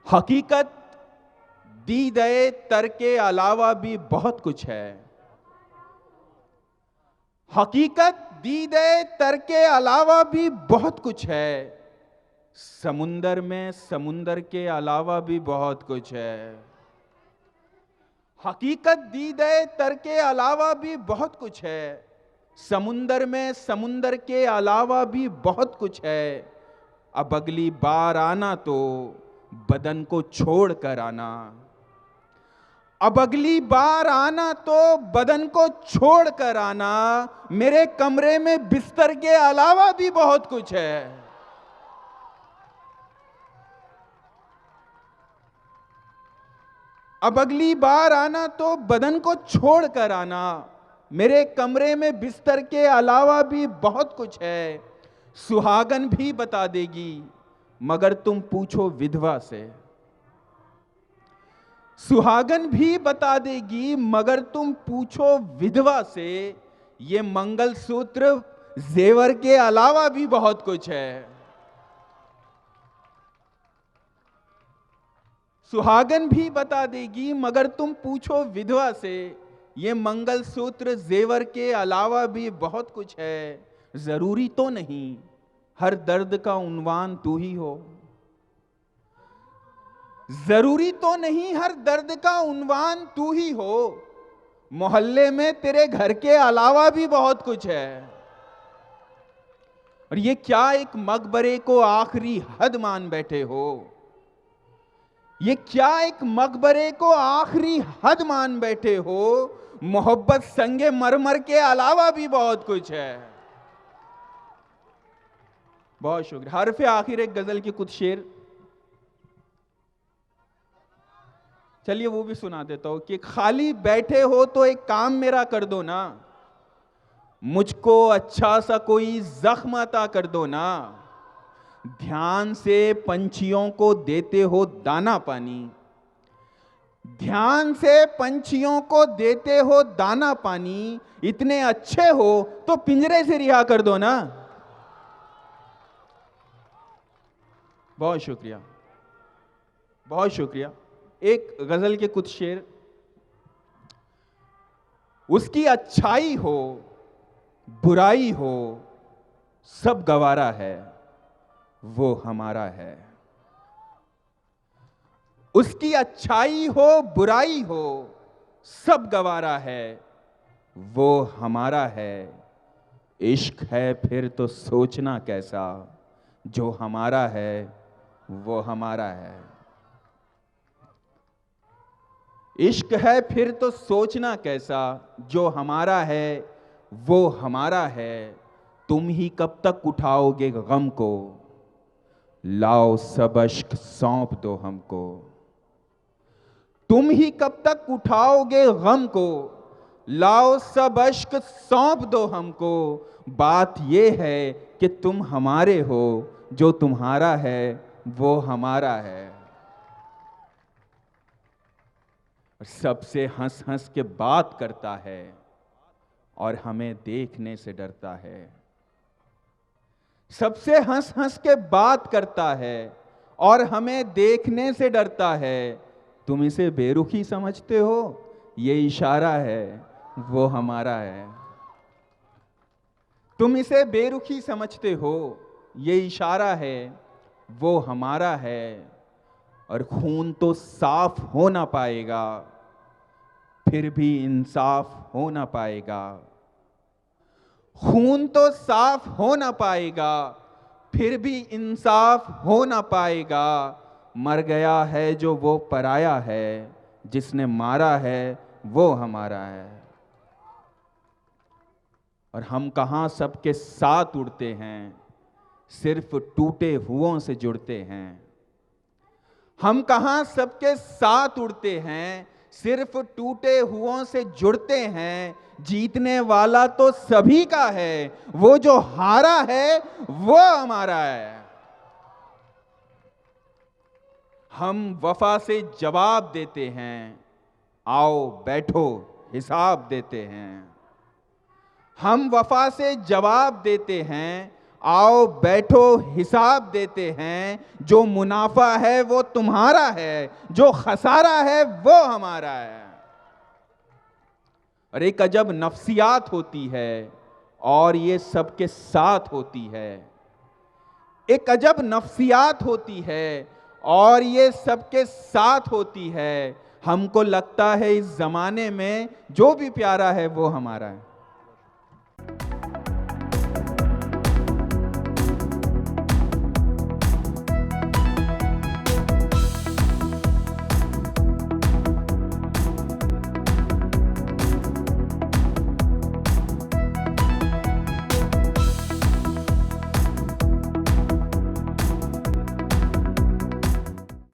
हकीकत दी गए तर के अलावा भी बहुत कुछ है। हकीकत दी गए तर के अलावा भी बहुत कुछ है। समुंदर में समुंदर के अलावा भी बहुत कुछ है। हकीकत दी गए तर के अलावा भी बहुत कुछ है। समुंदर में समुंदर के अलावा भी बहुत कुछ है। अब अगली बार आना तो बदन को छोड़ कर आना। अब अगली बार आना तो बदन को छोड़ कर आना। मेरे कमरे में बिस्तर के अलावा भी बहुत कुछ है। अब अगली बार आना तो बदन को छोड़ कर आना। मेरे कमरे में बिस्तर के अलावा भी बहुत कुछ है। सुहागन भी बता देगी मगर तुम पूछो विधवा से। सुहागन भी बता देगी मगर तुम पूछो विधवा से। ये मंगलसूत्र जेवर के अलावा भी बहुत कुछ है। सुहागन भी बता देगी मगर तुम पूछो विधवा से। ये मंगलसूत्र जेवर के अलावा भी बहुत कुछ है। जरूरी तो नहीं हर दर्द का उन्वान तू ही हो। जरूरी तो नहीं हर दर्द का उन्वान तू ही हो। मोहल्ले में तेरे घर के अलावा भी बहुत कुछ है। और ये क्या एक मकबरे को आखिरी हद मान बैठे हो। ये क्या एक मकबरे को आखिरी हद मान बैठे हो। मोहब्बत संगे मरमर के अलावा भी बहुत कुछ है। बहुत शुक्रिया। हरफ आखिर एक गजल के कुछ शेर, चलिए वो भी सुना देता हूं कि खाली बैठे हो तो एक काम मेरा कर दो ना। मुझको अच्छा सा कोई जख्म अता कर दो ना। ध्यान से पंछियों को देते हो दाना पानी। ध्यान से पंछियों को देते हो दाना पानी। इतने अच्छे हो तो पिंजरे से रिहा कर दो ना। बहुत शुक्रिया, बहुत शुक्रिया। एक गजल के कुछ शेर। उसकी अच्छाई हो बुराई हो सब गवारा है वो हमारा है। उसकी अच्छाई हो बुराई हो सब गवारा है वो हमारा है। इश्क है फिर तो सोचना कैसा जो हमारा है वो हमारा है। इश्क है फिर तो सोचना कैसा जो हमारा है वो हमारा है। तुम ही कब तक उठाओगे गम को लाओ सब अश्क सौंप दो हमको। तुम ही कब तक उठाओगे गम को लाओ सब अश्क सौंप दो हमको। बात ये है कि तुम हमारे हो जो तुम्हारा है वो हमारा है। सबसे हंस हंस के बात करता है और हमें देखने से डरता है। सबसे हंस हंस के बात करता है और हमें देखने से डरता है। तुम इसे बेरुखी समझते हो ये इशारा है वो हमारा है। तुम इसे बेरुखी समझते हो ये इशारा है वो हमारा है। और खून तो साफ हो ना पाएगा फिर भी इंसाफ हो ना पाएगा। खून तो साफ हो ना पाएगा फिर भी इंसाफ हो ना पाएगा। मर गया है जो वो पराया है जिसने मारा है वो हमारा है। और हम कहां सबके साथ उड़ते हैं सिर्फ टूटे हुओं से जुड़ते हैं। हम कहां सबके साथ उड़ते हैं सिर्फ टूटे हुओं से जुड़ते हैं। जीतने वाला तो सभी का है वो जो हारा है वो हमारा है। हम वफा से जवाब देते हैं आओ बैठो हिसाब देते हैं। हम वफा से जवाब देते हैं आओ बैठो हिसाब देते हैं, जो मुनाफा है वो तुम्हारा है, जो खसारा है वो हमारा है। और एक अजब नफ्सियात होती है और ये सबके साथ होती है। एक अजब नफ्सियात होती है और ये सबके साथ होती है। हमको लगता है इस जमाने में जो भी प्यारा है वो हमारा है।